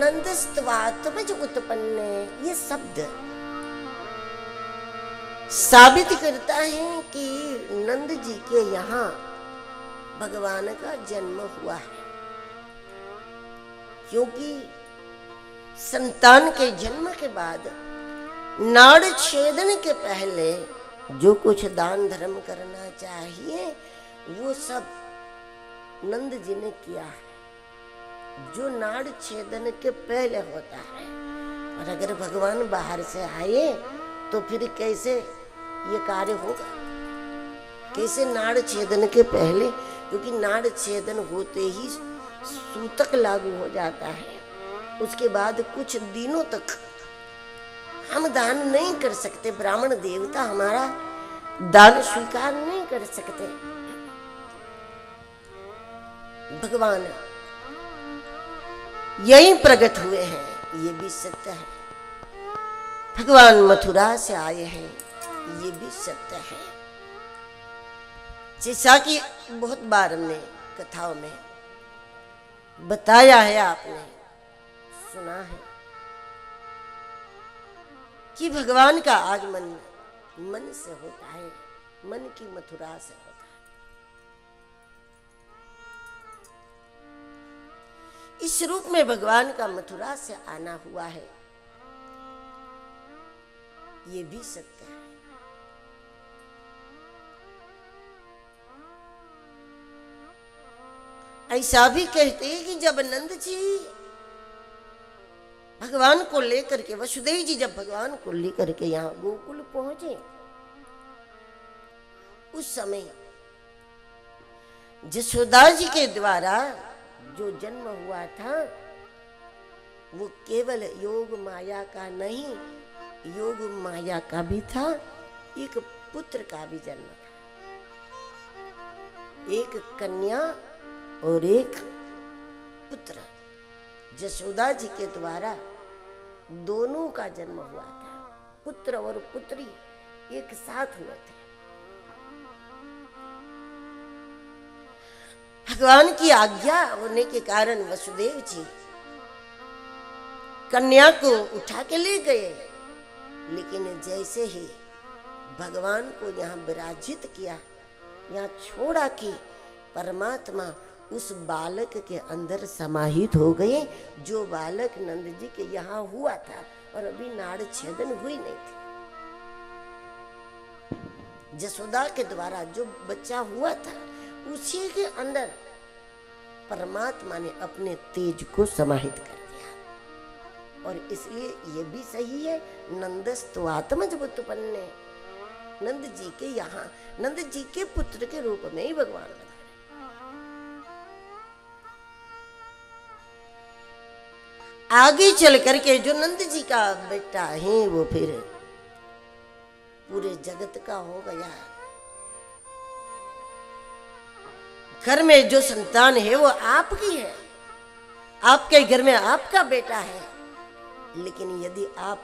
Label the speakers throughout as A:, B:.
A: नंदस्त्वात्मज उत्पन्न ये शब्द साबित करता है कि नंद जी के यहाँ भगवान का जन्म हुआ है, क्योंकि संतान के जन्म के बाद नाड़ छेदन के पहले जो कुछ दान धर्म करना चाहिए वो सब नंद जी ने किया है, जो नाड़ छेदन के पहले होता है। और अगर भगवान बाहर से आए तो फिर कैसे ये कार्य होगा, कैसे नाड़ छेदन के पहले, क्योंकि नाड़ छेदन होते ही सूतक लागू हो जाता है। उसके बाद कुछ दिनों तक हम दान नहीं कर सकते, ब्राह्मण देवता हमारा दान स्वीकार नहीं कर सकते। भगवान यही प्रकट हुए हैं, ये भी सत्य है। भगवान मथुरा से आए हैं, ये भी सत्य है। जैसा कि बहुत बार हमने कथाओं में बताया है, आपने सुना है कि भगवान का आगमन मन से होता है, मन की मथुरा से होता है। इस रूप में भगवान का मथुरा से आना हुआ है, ये भी सत्य है। ऐसा भी कहते हैं कि जब नंद जी भगवान को लेकर के, वसुदेव जी जब भगवान को लेकर के यहाँ गोकुल पहुंचे, उस समय जसोदा जी के द्वारा जो जन्म हुआ था वो केवल योग माया का नहीं, योग माया का भी था, एक पुत्र का भी जन्म था, एक कन्या और एक पुत्र। जसोदा जी के द्वारा दोनों का जन्म हुआ था, पुत्र और पुत्री एक साथ हुए थे। भगवान की आज्ञा होने के कारण वसुदेव जी कन्या को उठा के ले गए, लेकिन जैसे ही भगवान को यहाँ विराजित किया, यहाँ छोड़ा कि परमात्मा उस बालक के अंदर समाहित हो गए, जो बालक नंद जी के यहाँ हुआ था और अभी नाड़ छेदन हुई नहीं थी। जसोदा के द्वारा जो बच्चा हुआ था उसी के अंदर परमात्मा ने अपने तेज को समाहित कर दिया। और इसलिए ये भी सही है, नंदस्त्वात्मज उत्पन्न, नंद जी के यहाँ, नंद जी के पुत्र के रूप में ही भगवान बना। आगे चल करके जो नंद जी का बेटा है वो फिर पूरे जगत का हो गया। घर में जो संतान है वो आपकी है, आपके घर में आपका बेटा है, लेकिन यदि आप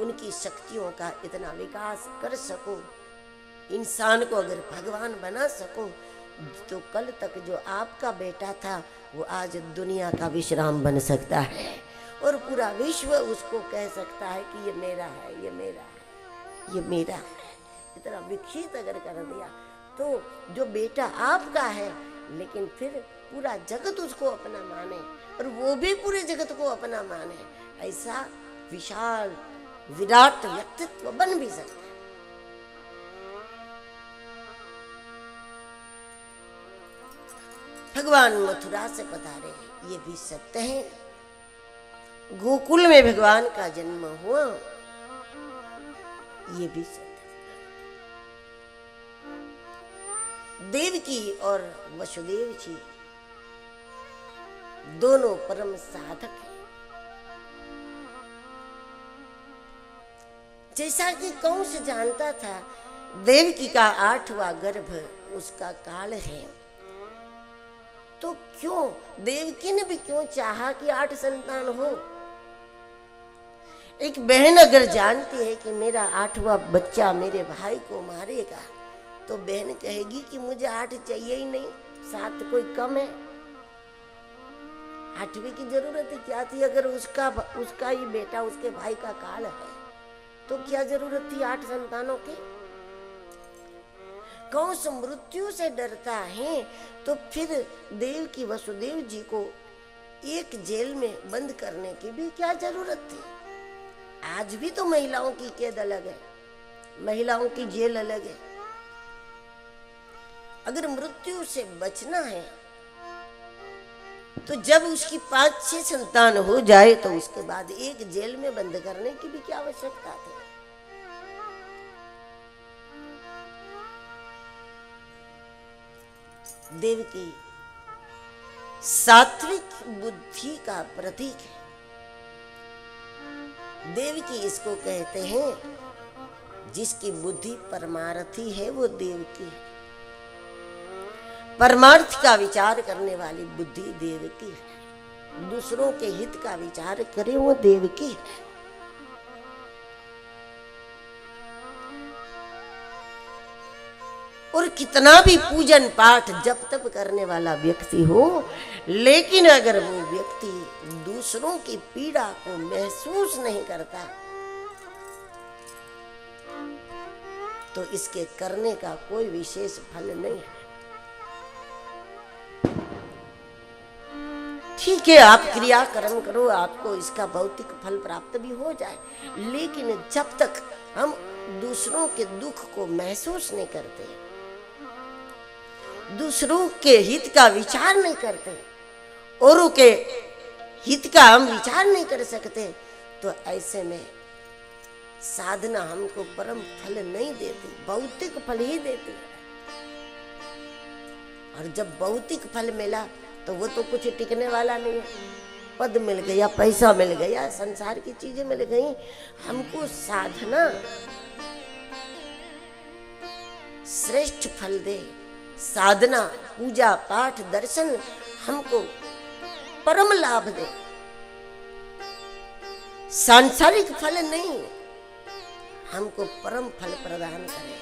A: उनकी शक्तियों का इतना विकास कर सको, इंसान को अगर भगवान बना सको, तो कल तक जो आपका बेटा था वो आज दुनिया का विश्राम बन सकता है और पूरा विश्व उसको कह सकता है कि ये मेरा है, ये मेरा है, ये मेरा है। इतना विकसित अगर कर दिया तो जो बेटा आपका है, लेकिन फिर पूरा जगत उसको अपना माने और वो भी पूरे जगत को अपना माने, ऐसा विशाल विराट व्यक्तित्व बन भी सकता है। भगवान मथुरा से पधारे, ये भी सत्य है। गोकुल में भगवान का जन्म हुआ, ये भी सत्य है। देवकी और वसुदेव जी दोनों परम साधक हैं। जैसा कि कंस जानता था देवकी का 8वां गर्भ उसका काल है, तो क्यों देवकी ने भी क्यों चाहा कि 8 संतान हो। एक बहन अगर जानती है कि मेरा 8वां बच्चा मेरे भाई को मारेगा, तो बहन कहेगी कि मुझे 8 चाहिए ही नहीं, 7 कोई कम है। आठवीं की जरूरत ही क्या थी? अगर उसका ही बेटा उसके भाई का काल है तो क्या जरूरत थी 8 संतानों की? कंस मृत्यु से डरता है तो फिर देव की वसुदेव जी को एक जेल में बंद करने की भी क्या जरूरत थी? आज भी तो महिलाओं की कैद अलग है, महिलाओं की जेल अलग है। अगर मृत्यु से बचना है तो जब उसकी 5-6 संतान हो जाए तो उसके बाद एक जेल में बंद करने की भी क्या आवश्यकता थी? देवकी सात्विक बुद्धि का प्रतीक है। देवकी इसको कहते हैं जिसकी बुद्धि परमार्थी है, वो देवकी है। परमार्थ का विचार करने वाली बुद्धि देवकी है। दूसरों के हित का विचार करे वो देवकी है। और कितना भी पूजन पाठ जप तप करने वाला व्यक्ति हो, लेकिन अगर वो व्यक्ति दूसरों की पीड़ा को महसूस नहीं करता तो इसके करने का कोई विशेष फल नहीं है। ठीक है, आप क्रिया कर्म करो, आपको इसका भौतिक फल प्राप्त भी हो जाए, लेकिन जब तक हम दूसरों के दुख को महसूस नहीं करते, दूसरों के हित का विचार नहीं करते, औरों के हित का हम विचार नहीं कर सकते, तो ऐसे में साधना हमको परम फल नहीं देती, भौतिक फल ही देती है। और जब भौतिक फल मिला तो वो तो कुछ टिकने वाला नहीं है। पद मिल गया, पैसा मिल गया, संसार की चीजें मिल गई। हमको साधना श्रेष्ठ फल दे, साधना पूजा पाठ दर्शन हमको परम लाभ दे, सांसारिक फल नहीं, हमको परम फल प्रदान करे।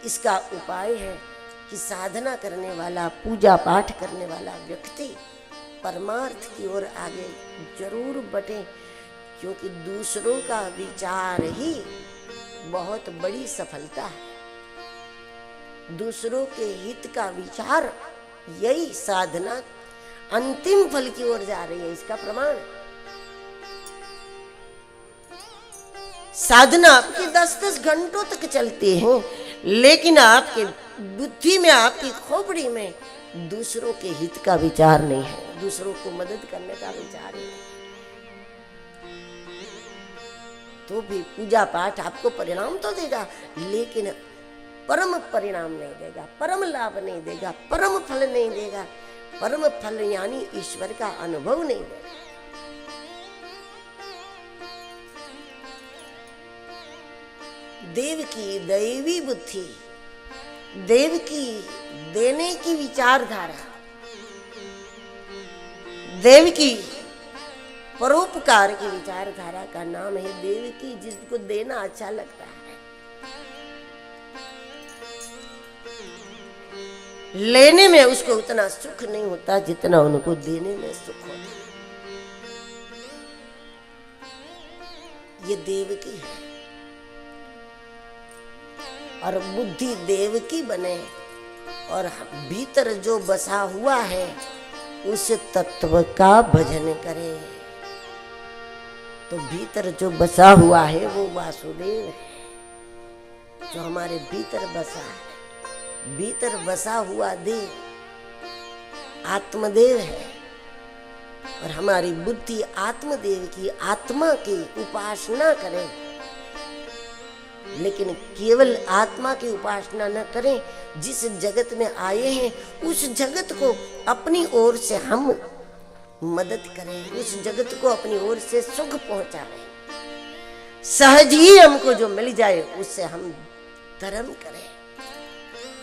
A: इसका उपाय है कि साधना करने वाला, पूजा पाठ करने वाला व्यक्ति परमार्थ की ओर आगे जरूर बढ़े, क्योंकि दूसरों का विचार ही बहुत बड़ी सफलता है। दूसरों के हित का विचार, यही साधना अंतिम फल की ओर जा रही है, इसका प्रमाण। साधना आपकी 10-10 घंटों तक चलती है, लेकिन आपके बुद्धि में, आपकी खोपड़ी में दूसरों के हित का विचार नहीं है, दूसरों को मदद करने का विचार है। तो भी पूजा पाठ आपको परिणाम तो देगा, लेकिन परम परिणाम नहीं देगा, परम लाभ नहीं देगा, परम फल नहीं देगा। परम फल यानी ईश्वर का अनुभव नहीं देगा। देव की दैवी बुद्धि, देव की देने की विचारधारा, देव की परोपकार की विचारधारा का नाम है देव की, जिसको देना अच्छा लगता है। लेने में उसको उतना सुख नहीं होता जितना उनको देने में सुख होता है। ये देव की है। और बुद्धि देव की बने और भीतर जो बसा हुआ है उस तत्व का भजन करे। तो भीतर जो बसा हुआ है वो वासुदेव है, जो हमारे भीतर बसा है। भीतर बसा हुआ देव आत्मदेव है, और हमारी बुद्धि आत्मदेव की, आत्मा की उपासना करे। लेकिन केवल आत्मा की उपासना न करें, जिस जगत में आए हैं उस जगत को अपनी ओर से हम मदद करें, उस जगत को अपनी ओर से सुख पहुंचाएं। सहज ही हमको जो मिल जाए उससे हम धर्म करें,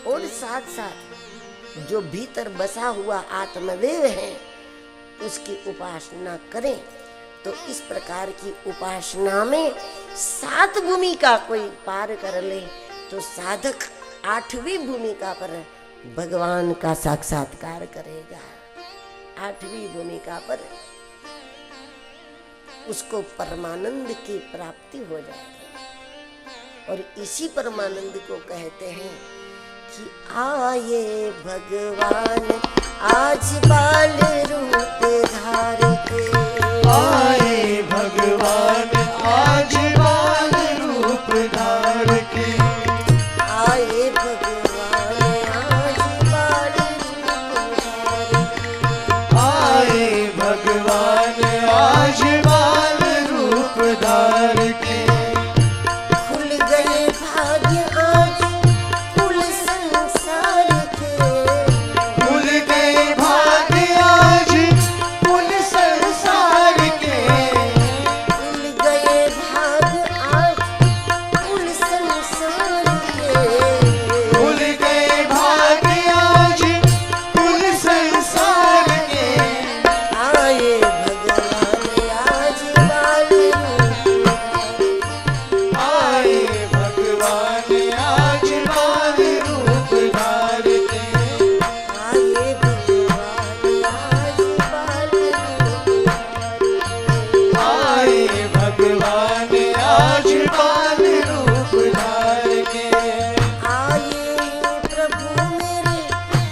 A: और साथ साथ जो भीतर बसा हुआ आत्मदेव है उसकी उपासना करें। तो इस प्रकार की उपासना में 7 भूमिका कोई पार कर ले तो साधक 8वीं भूमिका पर भगवान का साक्षात्कार करेगा, 8वीं भूमिका पर उसको परमानंद की प्राप्ति हो जाएगी। और इसी परमानंद को कहते हैं कि आए भगवान आज बाल रूप धार के,
B: आए भगवान आज बाल रूप धार के,
A: आए भगवान आज बाल रूप धार के,
B: आए भगवान आज बाल रूप धार के,
A: खुल गए भाग्य आज कुल संसार के,
B: खुल गए भाग्य आज कुल संसार के,
A: खुल गए भाग्य आज कुल संसार के,
B: खुल गए भाग्य आज कुल संसार के,
A: आए भगवान आज बाल रूप
B: आए भगवान आज बाल रूप धार के,
A: आए भगवान आज बाल रूप
B: आए भगवान आज बाल रूप धार के,
A: आए प्रभु मेरे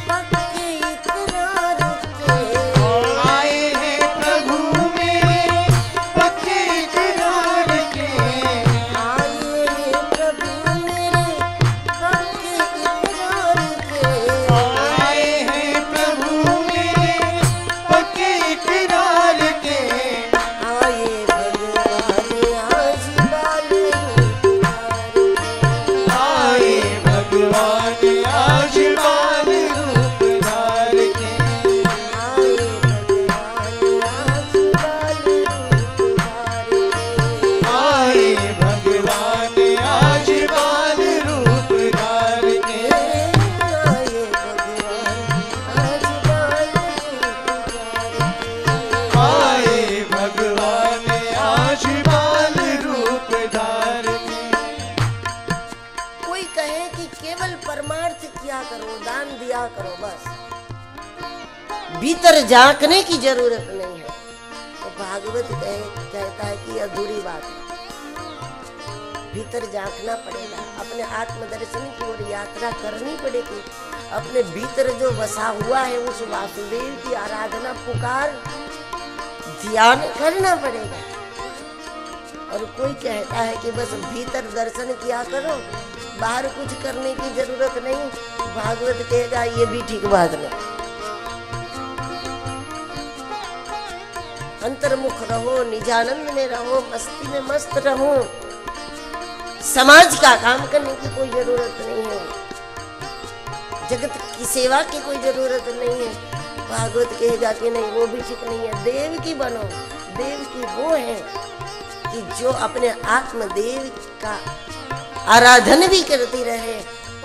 A: पक्के इकरार के,
B: आए हैं प्रभु मेरे पक्के इकरार के,
A: आए प्रभु मेरे पक्के इकरार के,
B: आए हैं प्रभु मेरे पक्के इकरार के,
A: आए भगवान आज बाल रूप
B: आए भगवान आज बाल रूप धार के,
A: आए भगवान आज बाल रूप
B: आए भगवान आज बाल रूप धार के,
A: आए भगवान आज बाल रूप
B: आए भगवान आज बाल रूप धार के,
A: कोई कहे कि केवल परमार्थ किया करो, दान दिया करो, बस भीतर झांकने की जरूरत नहीं है, तो भागवत कहता है कि अधूरी बात है। भीतर झांकना पड़ेगा, अपने आत्मदर्शन की ओर यात्रा करनी पड़ेगी, अपने भीतर जो बसा हुआ है उस वासुदेव की आराधना पुकार ध्यान करना पड़ेगा। और कोई कहता है कि बस भीतर दर्शन किया करो, बाहर कुछ करने की जरूरत नहीं, भागवत कहेगा ये भी ठीक बात नहीं। अंतर्मुख रहो, निजानंद में रहो, मस्ती में मस्त रहो, समाज का काम करने की कोई जरूरत नहीं है, जगत की सेवा की कोई जरूरत नहीं है। भागवत कहेगा कि नहीं वो भी ठीक नहीं है, देव की बनो। देव की वो है कि जो अपने आत्मदेव का आराधन भी करती रहे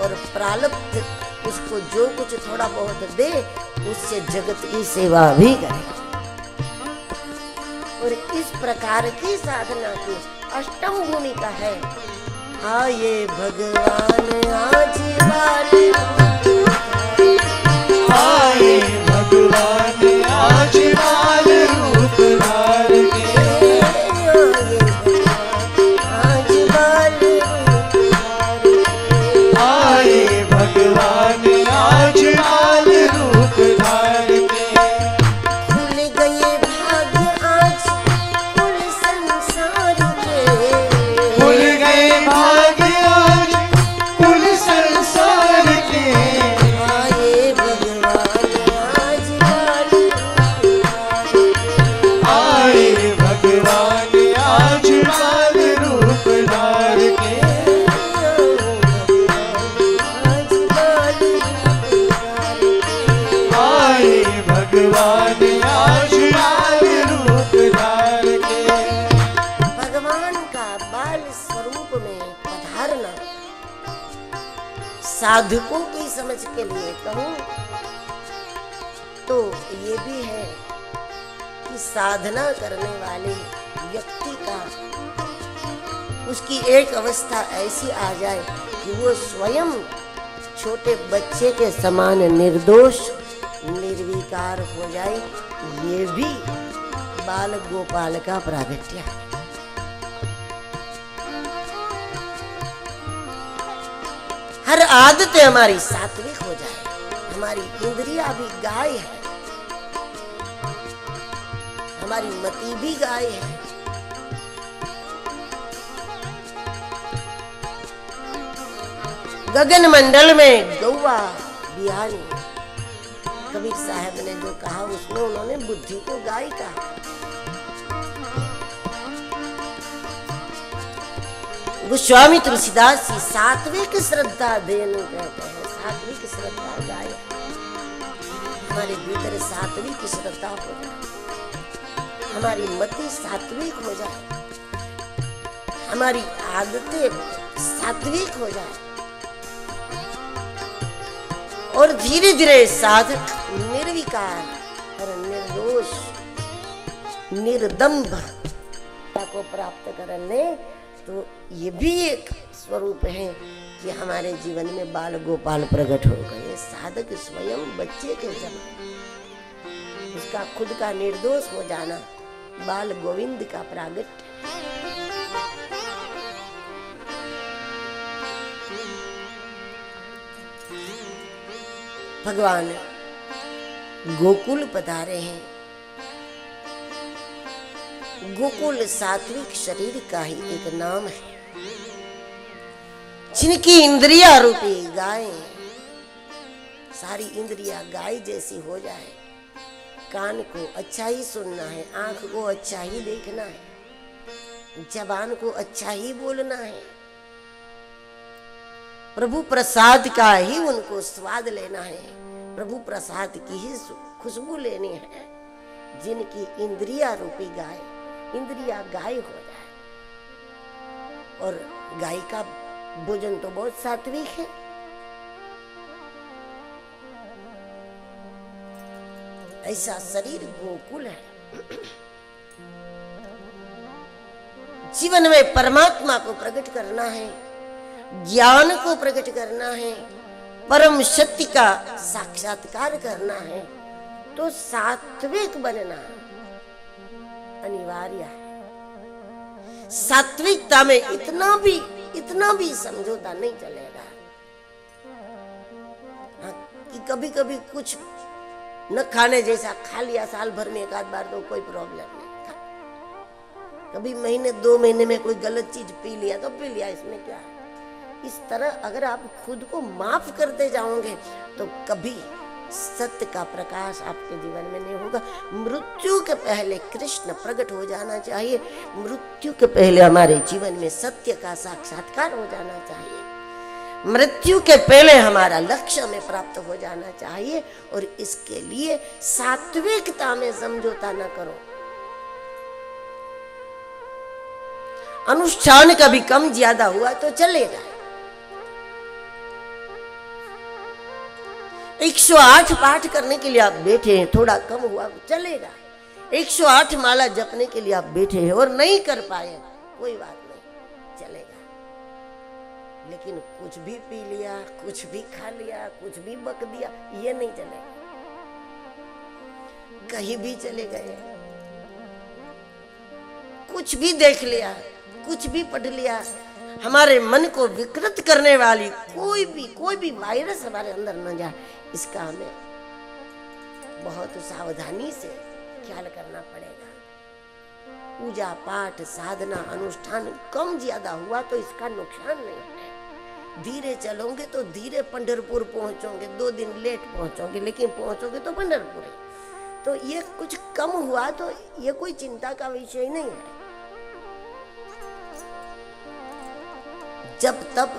A: और प्रारब्ध उसको जो कुछ थोड़ा बहुत दे उससे जगत की सेवा भी करे। और इस प्रकार की साधना की अष्टम भूमिका है। आए भगवान आज बाल
B: आए भगवान आज बाल रूप धार के, आए भगवान आज बाल रूप धार के,
A: खुल गए भाग्य आज कुल संसार के,
B: खुल गए भाग्य आज कुल संसार के,
A: आए भगवान आज बाल
B: आए भगवान आज बाल रूप धार के,
A: आज बाल
B: आए भगवान आज बाल रूप धार के,
A: भगवान का बाल स्वरूप में पधारना साधकों की समझ के लिए कहूं तो ये भी है कि साधना करने वाले व्यक्ति का उसकी एक अवस्था ऐसी आ जाए कि वो स्वयं छोटे बच्चे के समान निर्दोष निर्विकार हो जाए, ये भी बाल गोपाल का प्रागट्य है। हर आदत हमारी सात्विक हो जाए, हमारी इंद्रिया भी गाय है, हमारी मति भी गाय है। गगन मंडल में गौवा बिहानी, कबीर साहब ने जो कहा उसमें उन्होंने बुद्धि को गाय कहा। गोस्वामी तुलसीदास जी सात्विक श्रद्धा धेनु कहते हैं, सात्विक श्रद्धा गाय। हमारे भीतर सात्विक श्रद्धा हो जाए, हमारी मति सात्विक हो जाए, हमारी आदतें सात्विक हो जाए, और धीरे धीरे साधक निर्विकार और निर्दोष निर्दम्भ को प्राप्त कर ले, तो ये भी एक स्वरूप है कि हमारे जीवन में बाल गोपाल प्रकट हो गए। साधक स्वयं बच्चे के समान, उसका खुद का निर्दोष हो जाना बाल गोविंद का प्रागट्य। भगवान गोकुल पधारे हैं। गोकुल सात्विक शरीर का ही एक नाम है, जिनकी इंद्रिया रूपी गाय, सारी इंद्रिया गाय जैसी हो जाए। कान को अच्छा ही सुनना है, आंख को अच्छा ही देखना है, जबान को अच्छा ही बोलना है, प्रभु प्रसाद का ही उनको स्वाद लेना है, प्रभु प्रसाद की ही खुशबू लेनी है। जिनकी इंद्रिया रूपी गाय, इंद्रिया गाय हो जाए, और गाय का भोजन तो बहुत सात्विक है। ऐसा शरीर गोकुल है। जीवन में परमात्मा को प्रकट करना है, ज्ञान को प्रकट करना है, परम शक्ति का साक्षात्कार करना है, तो सात्विक बनना अनिवार्य है। सात्विकता में इतना भी समझौता नहीं चलेगा। हाँ, कि कभी कभी कुछ न खाने जैसा खा लिया साल भर में एक आध बार तो कोई प्रॉब्लम नहीं। कभी महीने 2 महीने में कोई गलत चीज पी लिया तो पी लिया, इसमें क्या है। इस तरह अगर आप खुद को माफ करते जाओगे तो कभी सत्य का प्रकाश आपके जीवन में नहीं होगा। मृत्यु के पहले कृष्ण प्रकट हो जाना चाहिए, मृत्यु के पहले हमारे जीवन में सत्य का साक्षात्कार हो जाना चाहिए, मृत्यु के पहले हमारा लक्ष्य हमें प्राप्त हो जाना चाहिए। और इसके लिए सात्विकता में समझौता न करो। अनुष्ठान कभी कम ज्यादा हुआ तो चलेगा, 108 पाठ करने के लिए आप बैठे हैं, थोड़ा कम हुआ चलेगा। 108 माला जपने के लिए आप बैठे हैं और नहीं कर पाए, कोई बात नहीं, चलेगा। लेकिन कुछ भी पी लिया, कुछ भी खा लिया, कुछ भी बक दिया, ये नहीं चलेगा। कहीं भी चले गए, कुछ भी देख लिया, कुछ भी पढ़ लिया, हमारे मन को विकृत करने वाली कोई भी वायरस हमारे अंदर न जाए, इसका हमें बहुत सावधानी से ख्याल करना पड़ेगा। पूजा पाठ साधना अनुष्ठान कम ज्यादा हुआ तो इसका नुकसान नहीं है। धीरे चलोगे तो धीरे पंढरपुर पहुंचोगे, 2 दिन लेट पहुंचोगे, लेकिन पहुंचोगे तो पंढरपुर है। तो ये कुछ कम हुआ तो ये कोई चिंता का विषय नहीं है। जब तब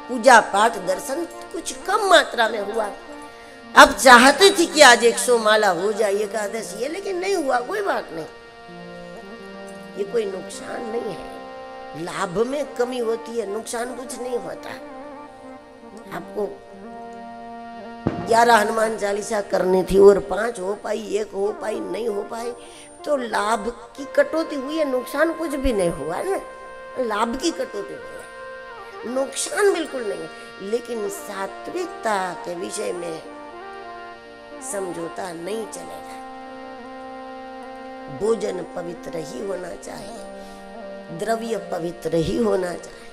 A: पूजा पाठ दर्शन कुछ कम मात्रा में हुआ, अब चाहते थे कि आज 100 माला हो जाए एकादशी है, लेकिन नहीं हुआ, कोई बात नहीं, ये कोई नुकसान नहीं है। लाभ में कमी होती है, नुकसान कुछ नहीं होता। आपको 11 हनुमान चालीसा करनी थी और 5 हो पाई, 1 हो पाई, नहीं हो पाई, तो लाभ की कटौती हुई है, नुकसान कुछ भी नहीं हुआ ना। लाभ की कटौती हुई है, नुकसान बिल्कुल नहीं है, लेकिन सात्विकता के विषय में समझौता नहीं चलेगा। भोजन पवित्र ही होना चाहिए, द्रव्य पवित्र ही होना चाहिए,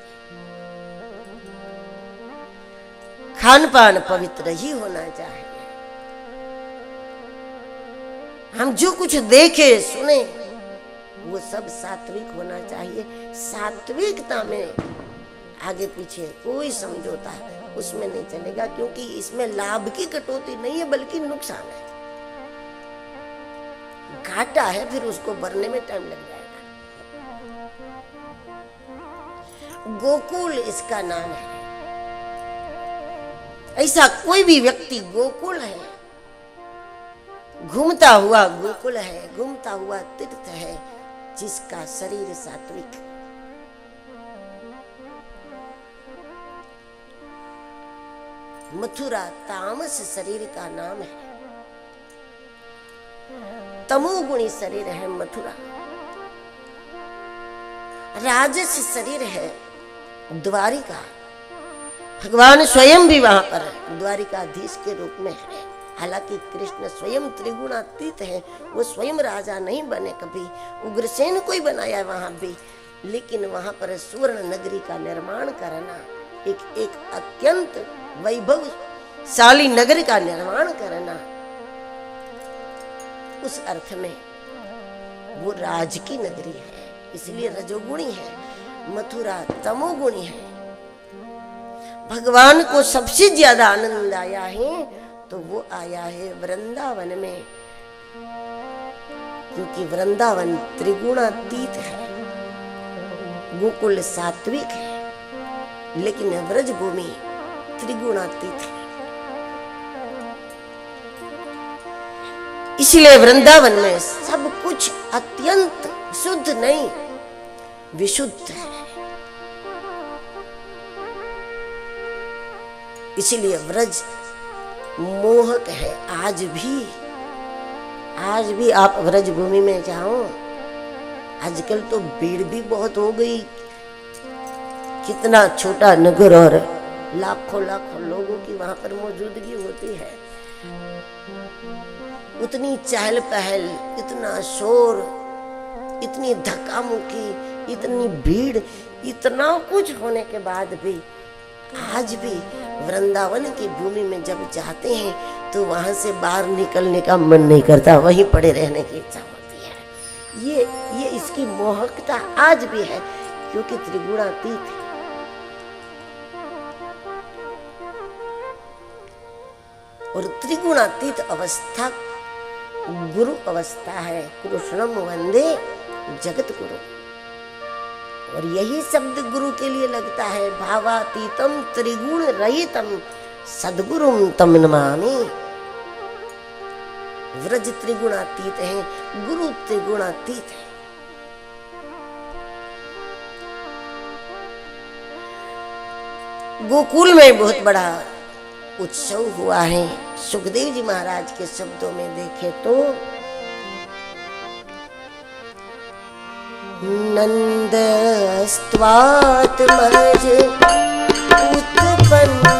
A: खान पान पवित्र ही होना चाहिए। हम जो कुछ देखे सुने वो सब सात्विक होना चाहिए। सात्विकता में आगे पीछे कोई समझौता उसमें नहीं चलेगा, क्योंकि इसमें लाभ की कटौती नहीं है बल्कि नुकसान है, घाटा है, फिर उसको भरने में टाइम लग जाएगा। गोकुल इसका नाम है। ऐसा कोई भी व्यक्ति गोकुल है, घूमता हुआ गोकुल है, घूमता हुआ तीर्थ है, जिसका शरीर सात्विक। मथुरा तामस शरीर का नाम है, तमोगुणी शरीर है मथुरा। राजस शरीर है द्वारिका। भगवान स्वयं भी वहां पर द्वारिकाधीश के रूप में है। हालांकि कृष्ण स्वयं त्रिगुणातीत है, वो स्वयं राजा नहीं बने, कभी उग्रसेन को ही बनाया वहां भी, लेकिन वहां पर सुवर्ण नगरी का निर्माण करना, एक अत्यंत वैभवशाली नगर का निर्माण करना, उस अर्थ में वो राज की नगरी है, इसलिए रजोगुणी है। मथुरा तमोगुणी है। भगवान को सबसे ज्यादा आनंद आया है तो वो आया है वृंदावन में, क्योंकि वृंदावन त्रिगुणातीत है। गोकुल सात्विक है, लेकिन व्रजभूमि त्रिगुणातीत है। इसलिए वृंदावन में सब कुछ अत्यंत शुद्ध नहीं, विशुद्ध है। इसलिए व्रज मोहक है। आज भी आप व्रज भूमि में जाओ, आजकल तो भीड़ भी बहुत हो गई। कितना छोटा नगर और लाखों लोगों की वहां पर मौजूदगी होती है। उतनी चहल पहल, इतना शोर, इतनी धक्का मुक्की, इतनी भीड़, इतना कुछ होने के बाद भी आज भी वृंदावन की भूमि में जब जाते हैं तो वहां से बाहर निकलने का मन नहीं करता, वहीं पड़े रहने की इच्छा होती है। ये इसकी मोहकता आज भी है, क्योंकि त्रिगुणातीत है। और त्रिगुणातीत अवस्था गुरु अवस्था है। कृष्णम वंदे जगत गुरु। और यही शब्द गुरु के लिए लगता है। भावातीतम त्रिगुण रहितम सद्गुरुम तम नमामि। व्रज त्रिगुणातीत है, गुरु त्रिगुणातीत है। गोकुल में बहुत बड़ा उत्सव हुआ है। सुखदेव जी महाराज के शब्दों में देखे तो नंद स्वात्मज उत्पन्न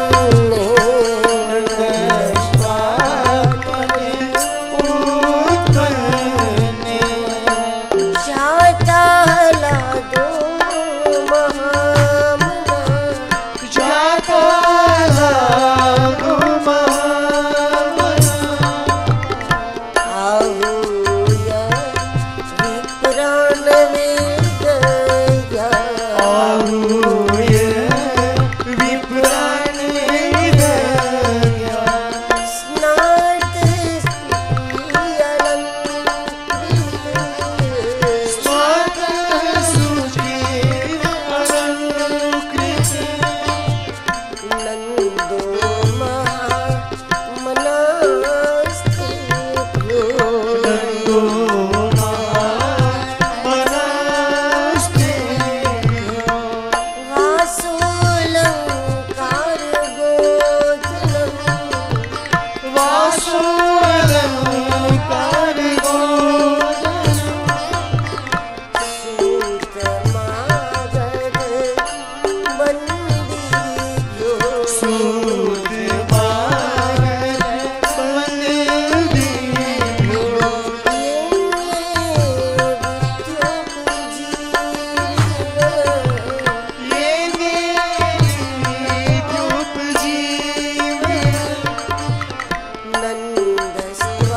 B: सूत मारन मन दीन्यो। ये नित्युप जीव नंदस्वात्मज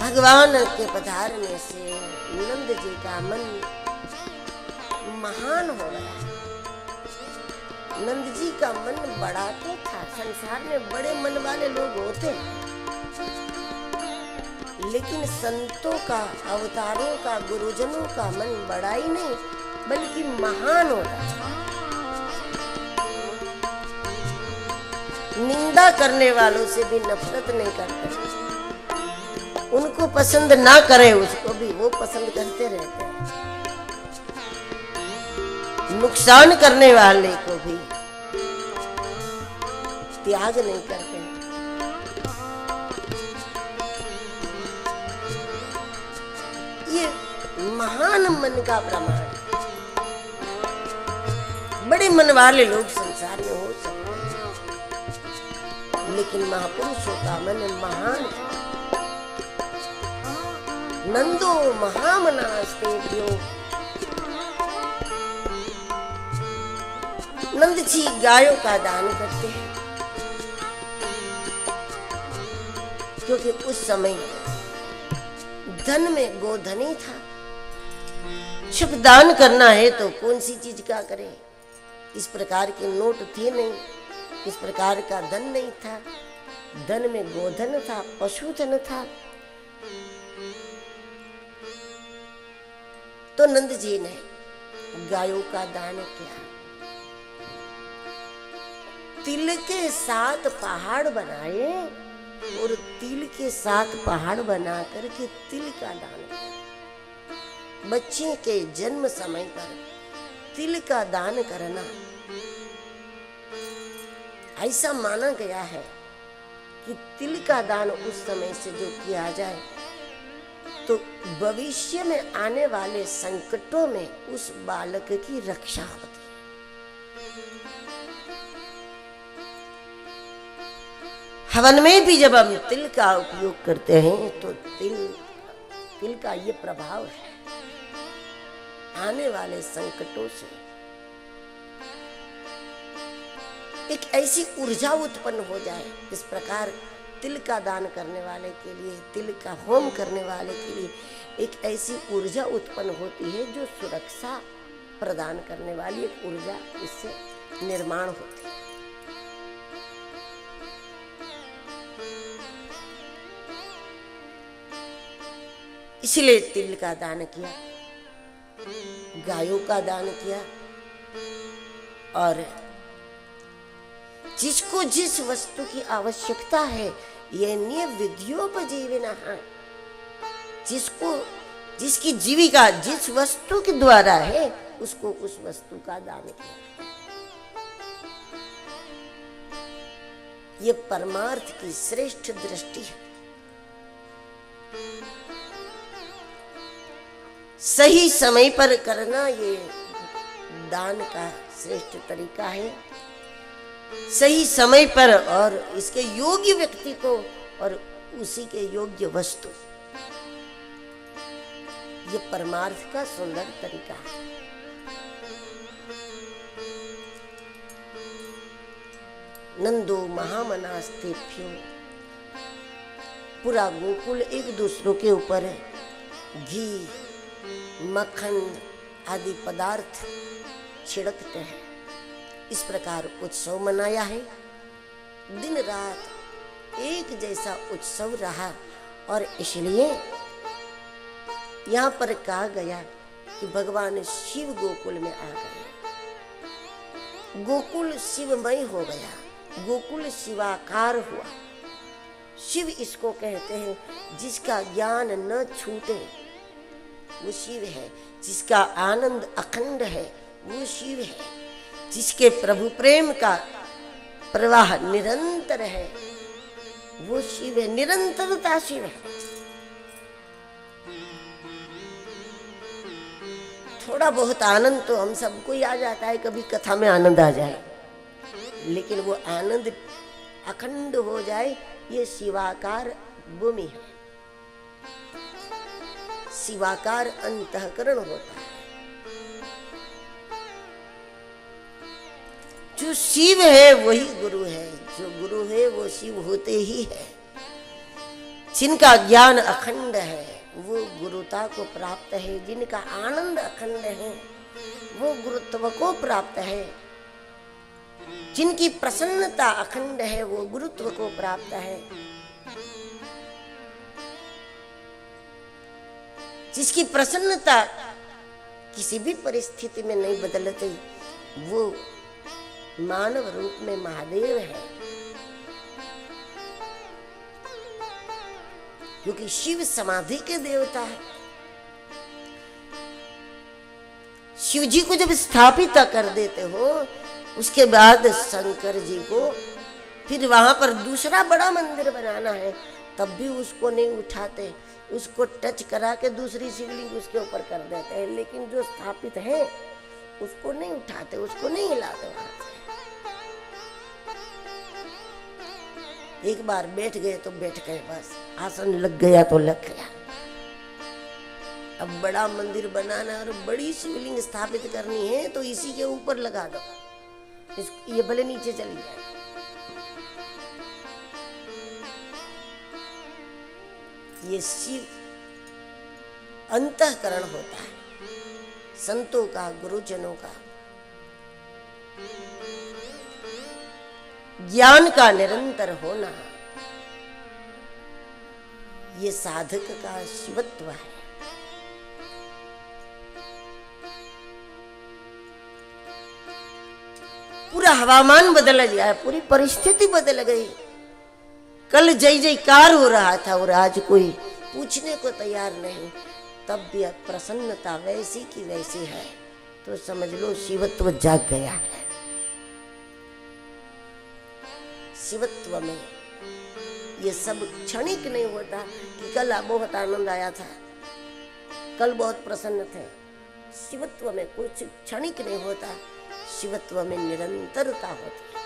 A: भगवान के पधारने से नंद जी का मन महान हो गया। नंद जी का मन बड़ा तो था, संसार में बड़े मन वाले लोग होते हैं, लेकिन संतों का, अवतारों का, गुरुजनों का मन बड़ा ही नहीं बल्कि महान होता है। निंदा करने वालों से भी नफरत नहीं करते, उनको पसंद ना करे उसको भी वो पसंद करते रहते हैं, नुकसान करने वाले को भी त्याग नहीं करते। ये महान मन का प्रमाण है। बड़े मन वाले लोग संसार में हो सकते हैं, लेकिन महापुरुषों का मन महान है। नंदो महामनास्तेभ्यो। नंद जी गायों का दान करते हैं, क्योंकि उस समय धन में गोधन ही था। शुभ दान करना है तो कौन सी चीज का करें? इस प्रकार के नोट थे नहीं, इस प्रकार का धन नहीं था। धन में गोधन था, पशुधन था। तो नंद जी ने गायों का दान किया। तिल के 7 पहाड़ बनाए और तिल के 7 पहाड़ बना करके तिल का दान किया। बच्चे के जन्म समय पर तिल का दान करना ऐसा माना गया है कि तिल का दान उस समय से जो किया जाए तो भविष्य में आने वाले संकटों में उस बालक की रक्षा होती है। हवन में भी जब हम तिल का उपयोग करते हैं तो तिल का ये प्रभाव है, आने वाले संकटों से एक ऐसी ऊर्जा उत्पन्न हो जाए। इस प्रकार तिल का दान करने वाले के लिए, तिल का होम करने वाले के लिए एक ऐसी ऊर्जा उत्पन्न होती है जो सुरक्षा प्रदान करने वाली एक ऊर्जा इससे निर्माण होती है। इसलिए तिल का दान किया, गायों का दान किया, और जिसको जिस वस्तु की आवश्यकता है ये विद्योपजीविनः, जिसकी जीविका जिस वस्तु के द्वारा है उसको उस वस्तु का दान किया। ये परमार्थ की श्रेष्ठ दृष्टि है। सही समय पर करना ये दान का श्रेष्ठ तरीका है। सही समय पर और इसके योग्य व्यक्ति को और उसी के योग्य वस्तु, ये परमार्थ का सुंदर तरीका है। नंदो महामनास्तेभ्यो। पूरा गोकुल एक दूसरों के ऊपर घी, मक्खन आदि पदार्थ छिड़कते हैं। इस प्रकार उत्सव मनाया है। दिन रात एक जैसा उत्सव रहा और इसलिए यहाँ पर कहा गया कि भगवान शिव गोकुल में आ गए। गोकुल शिवमय हो गया, गोकुल शिवाकार हुआ। शिव इसको कहते हैं जिसका ज्ञान न छूटे वो शिव है, जिसका आनंद अखंड है वो शिव है, जिसके प्रभु प्रेम का प्रवाह निरंतर है वो शिव है, निरंतरता शिव है। थोड़ा बहुत आनंद तो हम सबको ही आ जाता है, कभी कथा में आनंद आ जाए, लेकिन वो आनंद अखंड हो जाए, ये शिवाकार भूमि है, शिवाकार अंतःकरण होता है। जो शिव है वही गुरु है, जो गुरु है वो शिव होते ही है। जिनका ज्ञान अखंड है वो गुरुता को प्राप्त है, जिनका आनंद अखंड है वो गुरुत्व को प्राप्त है, जिनकी प्रसन्नता अखंड है वो गुरुत्व को प्राप्त है, जिसकी प्रसन्नता किसी भी परिस्थिति में नहीं बदलती वो मानव रूप में महादेव है। क्योंकि शिव समाधि के देवता है। शिव जी को जब स्थापित कर देते हो, उसके बाद शंकर जी को फिर वहां पर दूसरा बड़ा मंदिर बनाना है, तब भी उसको नहीं उठाते, उसको टच करा के दूसरी शिवलिंग उसके ऊपर कर देते हैं, लेकिन जो स्थापित है उसको नहीं उठाते, उसको नहीं हिलाते वहां से। एक बार बैठ गए तो बैठ गए, बस आसन लग गया तो लग गया। अब बड़ा मंदिर बनाना और बड़ी शिवलिंग स्थापित करनी है तो इसी के ऊपर लगा दो, ये भले नीचे चली जाए। ये शिव अंतःकरण होता है संतों का, गुरुजनों का, ज्ञान का निरंतर होना, ये साधक का शिवत्व है। पूरा हवामान बदल गया, पूरी परिस्थिति बदल गई। कल जय जयकार हो रहा था और आज कोई पूछने को तैयार नहीं, तब भी प्रसन्नता वैसी की वैसी है, तो समझ लो शिवत्व जाग गया है। शिवत्व में ये सब क्षणिक नहीं होता कि कल बहुत आनंद आया था, कल बहुत प्रसन्न थे। शिवत्व में कुछ क्षणिक नहीं होता, शिवत्व में निरंतरता होती है।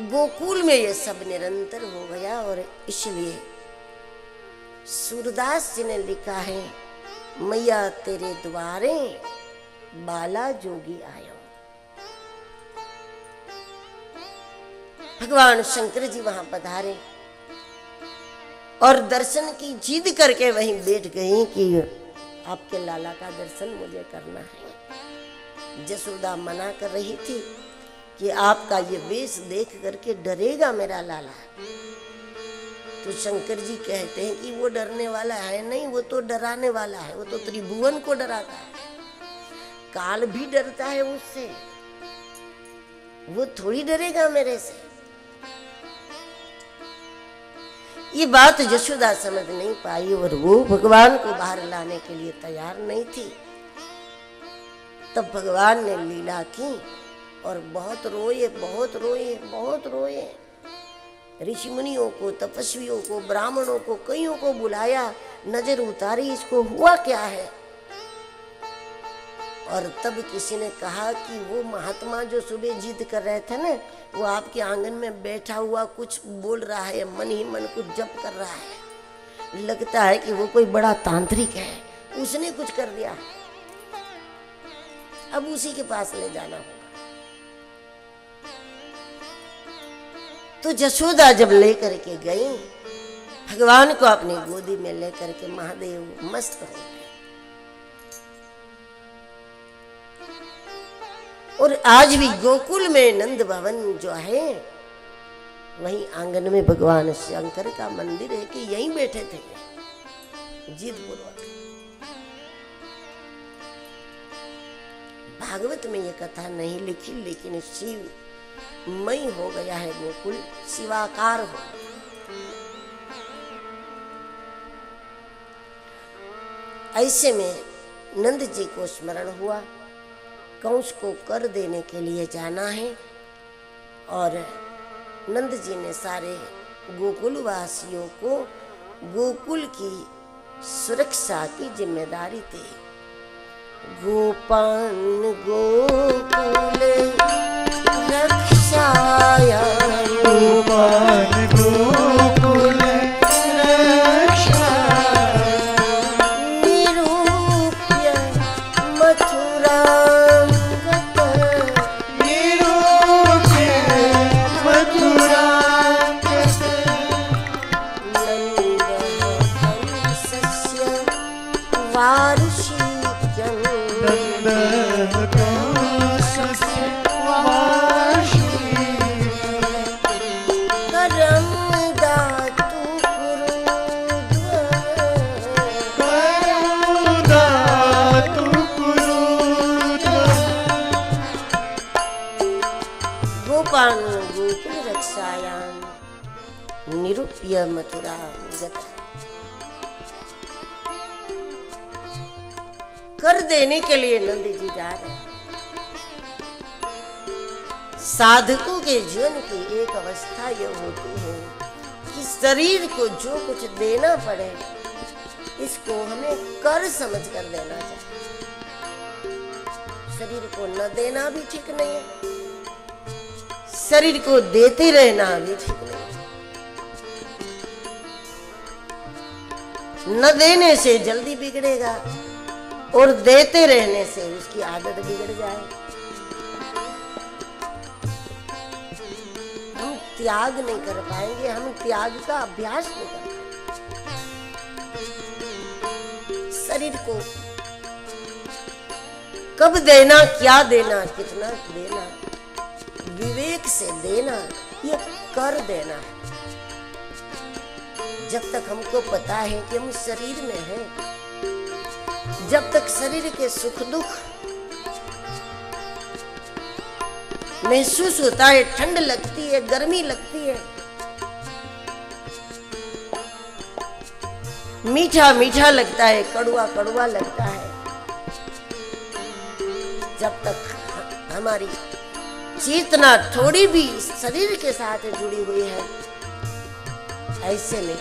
A: गोकुल में ये सब निरंतर हो गया और इसलिए सूरदास जी ने लिखा है, मैया तेरे द्वारे बाला जोगी आयो। भगवान शंकर जी वहां पधारे और दर्शन की जिद करके वहीं बैठ गई कि आपके लाला का दर्शन मुझे करना है। जसोदा मना कर रही थी कि आपका ये वेश देख करके डरेगा मेरा लाला। तो शंकर जी कहते हैं कि वो डरने वाला है नहीं, वो तो डराने वाला है, वो तो त्रिभुवन को डराता है। काल भी डरता है उससे, वो थोड़ी डरेगा मेरे से। ये बात यशोदा समझ नहीं पाई और वो भगवान को बाहर लाने के लिए तैयार नहीं थी। तब भगवान ने लीला की और बहुत रोए, बहुत रोए, बहुत रोए। ऋषि मुनियों को, तपस्वियों को, ब्राह्मणों को, कईयों को बुलाया, नजर उतारी इसको हुआ क्या है। और तब किसी ने कहा कि वो महात्मा जो सुबह जिद कर रहे थे ना, वो आपके आंगन में बैठा हुआ कुछ बोल रहा है, मन ही मन कुछ जप कर रहा है, लगता है कि वो कोई बड़ा तांत्रिक है, उसने कुछ कर दिया, अब उसी के पास ले जाना होगा। तो जशोदा जब लेकर के गई, भगवान को अपनी गोदी में लेकर के महादेव मस्त हो गए। और आज भी गोकुल में नंद भवन जो है, वहीं आंगन में भगवान शंकर का मंदिर है कि यहीं बैठे थे जिद पूर्वक। भागवत में ये कथा नहीं लिखी, लेकिन शिव मई हो गया है गोकुल, शिवाकार हो। ऐसे में नंद जी को स्मरण हुआ, कंस को कर देने के लिए जाना है और नंद जी ने सारे गोकुल वासियों को गोकुल की सुरक्षा की जिम्मेदारी थी। गोपान गोकुल रक्षाया,
B: गोपान गोकुल रक्षाया,
A: निरूप्य मथुरां गत,
B: निरूप्य मथुरां गत,
A: नन्दहंसस्य वार्षिक्यम्,
B: नन्दकंसस्य वार्षिक्यम्,
A: करं दातु कुरुध्वम्,
B: दातु कुरुध्वम्,
A: गोपान् गोकुल रक्षायां निरूप्य मथुरा गत। कर देने के लिए नंद जी जा रहे हैं। साधकों के जीवन की एक अवस्था यह होती है कि शरीर को जो कुछ देना पड़े इसको हमें कर समझ कर देना चाहिए। शरीर को न देना भी ठीक नहीं है, शरीर को देते रहना भी ठीक नहीं है। न देने से जल्दी बिगड़ेगा और देते रहने से उसकी आदत बिगड़ जाए। हम त्याग नहीं कर पाएंगे, हम त्याग का अभ्यास नहीं कर पाएंगे। शरीर को कब देना, क्या देना, कितना देना, विवेक से देना, ये कर देना है। जब तक हमको पता है कि हम शरीर में हैं, जब तक शरीर के सुख दुख महसूस होता है, ठंड लगती है, गर्मी लगती है, मीठा मीठा लगता है, कड़वा कड़वा लगता है, जब तक हमारी चेतना थोड़ी भी शरीर के साथ जुड़ी हुई है, ऐसे में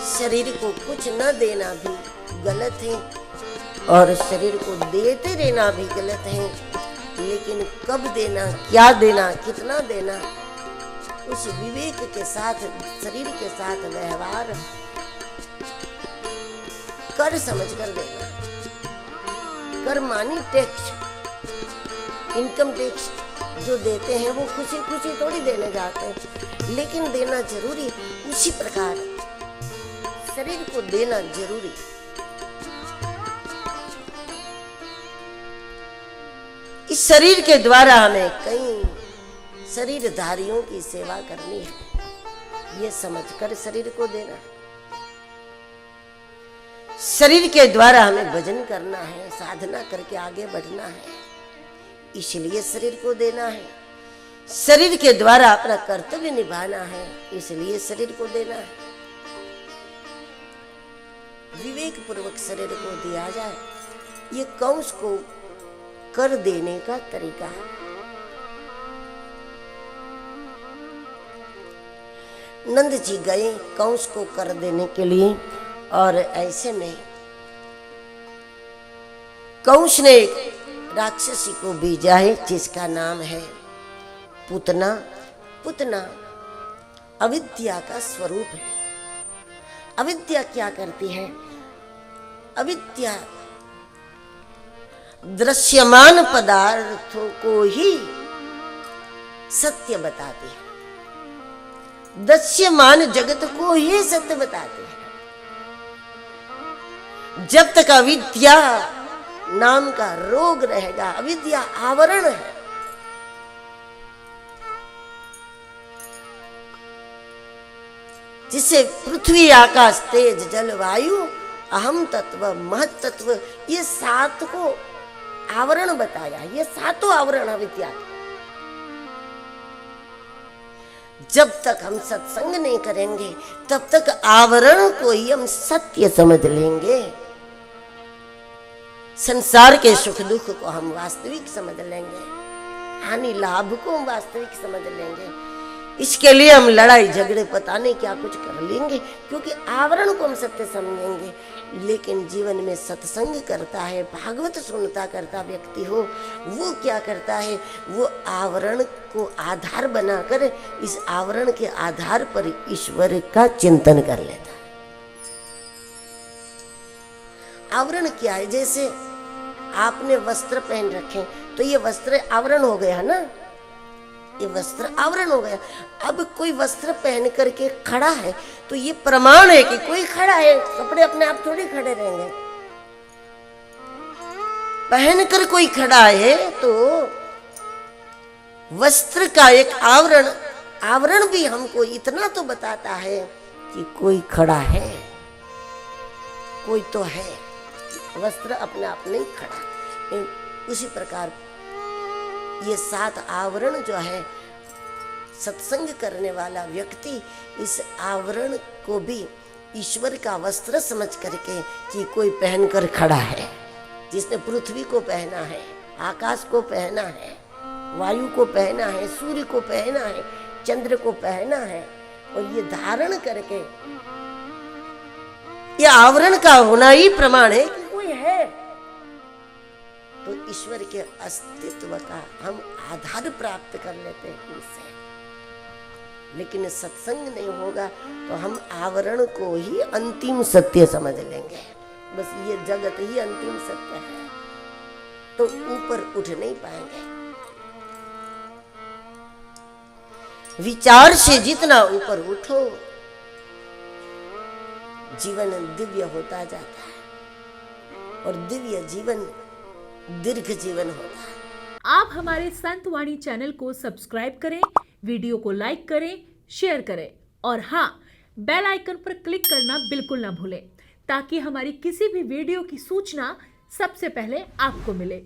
A: शरीर को कुछ न देना भी गलत है और शरीर को देते रहना भी गलत है। लेकिन कब देना, क्या देना, कितना देना, उस विवेक के साथ शरीर के साथ व्यवहार कर समझ कर देना। कर मानी टैक्स, इनकम टैक्स जो देते हैं वो खुशी खुशी थोड़ी देने जाते हैं, लेकिन देना जरूरी। उसी प्रकार शरीर को देना जरूरी। इस शरीर के द्वारा हमें कई शरीरधारियों की सेवा करनी है, ये समझकर शरीर को देना। शरीर के द्वारा हमें भजन करना है, साधना करके आगे बढ़ना है, इसलिए शरीर को देना है। शरीर के द्वारा अपना कर्तव्य निभाना है, इसलिए शरीर को देना है। विवेक पूर्वक शरीर को दिया जाए, ये कंस को कर देने का तरीका है। नंद जी गए कंस को कर देने के लिए, और ऐसे में कंस ने एक राक्षसी को भेजा है जिसका नाम है पूतना। पूतना अविद्या का स्वरूप है। अविद्या क्या करती है? अविद्या दृश्यमान पदार्थों को ही सत्य बताती है, दृश्यमान जगत को ही सत्य बताती है। जब तक अविद्या नाम का रोग रहेगा, अविद्या आवरण है, जिसे पृथ्वी आकाश तेज जल वायु अहम तत्व महत तत्व, ये सात को आवरण बताया। ये सातों आवरण अविद्या के। जब तक हम सत्संग नहीं करेंगे तब तक आवरण को ही हम सत्य समझ लेंगे, संसार के सुख दुख को हम वास्तविक समझ लेंगे। हानि लाभ को हम वास्तविक समझ लेंगे। इसके लिए हम लड़ाई झगड़े पता नहीं क्या कुछ कर लेंगे, क्योंकि आवरण को हम सत्य समझेंगे। लेकिन जीवन में सत्संग करता है, भागवत सुनता करता व्यक्ति हो, वो क्या करता है, वो आवरण को आधार बनाकर इस आवरण के आधार पर ईश्वर का चिंतन कर लेता है। आवरण क्या है? जैसे आपने वस्त्र पहन रखे तो ये वस्त्र आवरण हो गया ना, ये वस्त्र आवरण हो गया। अब कोई वस्त्र पहन करके खड़ा है तो ये प्रमाण है कि कोई खड़ा है, कपड़े अपने आप थोड़ी खड़े रहेंगे। पहनकर कोई खड़ा है तो वस्त्र का एक आवरण भी हमको इतना तो बताता है कि कोई खड़ा है, कोई तो है। वस्त्र अपने आप नहीं खड़ा। उसी प्रकार ये 7 आवरण जो है, सत्संग करने वाला व्यक्ति इस आवरण को भी ईश्वर का वस्त्र समझ करके कि कोई पहनकर खड़ा है। जिसने पृथ्वी को पहना है, आकाश को पहना है, वायु को पहना है, सूर्य को पहना है, चंद्र को पहना है, और ये धारण करके, ये आवरण का होना ही प्रमाण है कि कोई है। तो ईश्वर के अस्तित्व का हम आधार प्राप्त कर लेते हैं इनसे। लेकिन सत्संग नहीं होगा तो हम आवरण को ही अंतिम सत्य समझ लेंगे। बस ये जगत ही अंतिम सत्य है, तो ऊपर उठ नहीं पाएंगे। विचार से जितना ऊपर उठो, जीवन दिव्य होता जाता है, और दिव्य जीवन दीर्घ जीवन होता है।
C: आप हमारे संत वाणी चैनल को सब्सक्राइब करें, वीडियो को लाइक करें, शेयर करें, और हाँ, बेल आइकन पर क्लिक करना बिल्कुल ना भूलें, ताकि हमारी किसी भी वीडियो की सूचना सबसे पहले आपको मिले।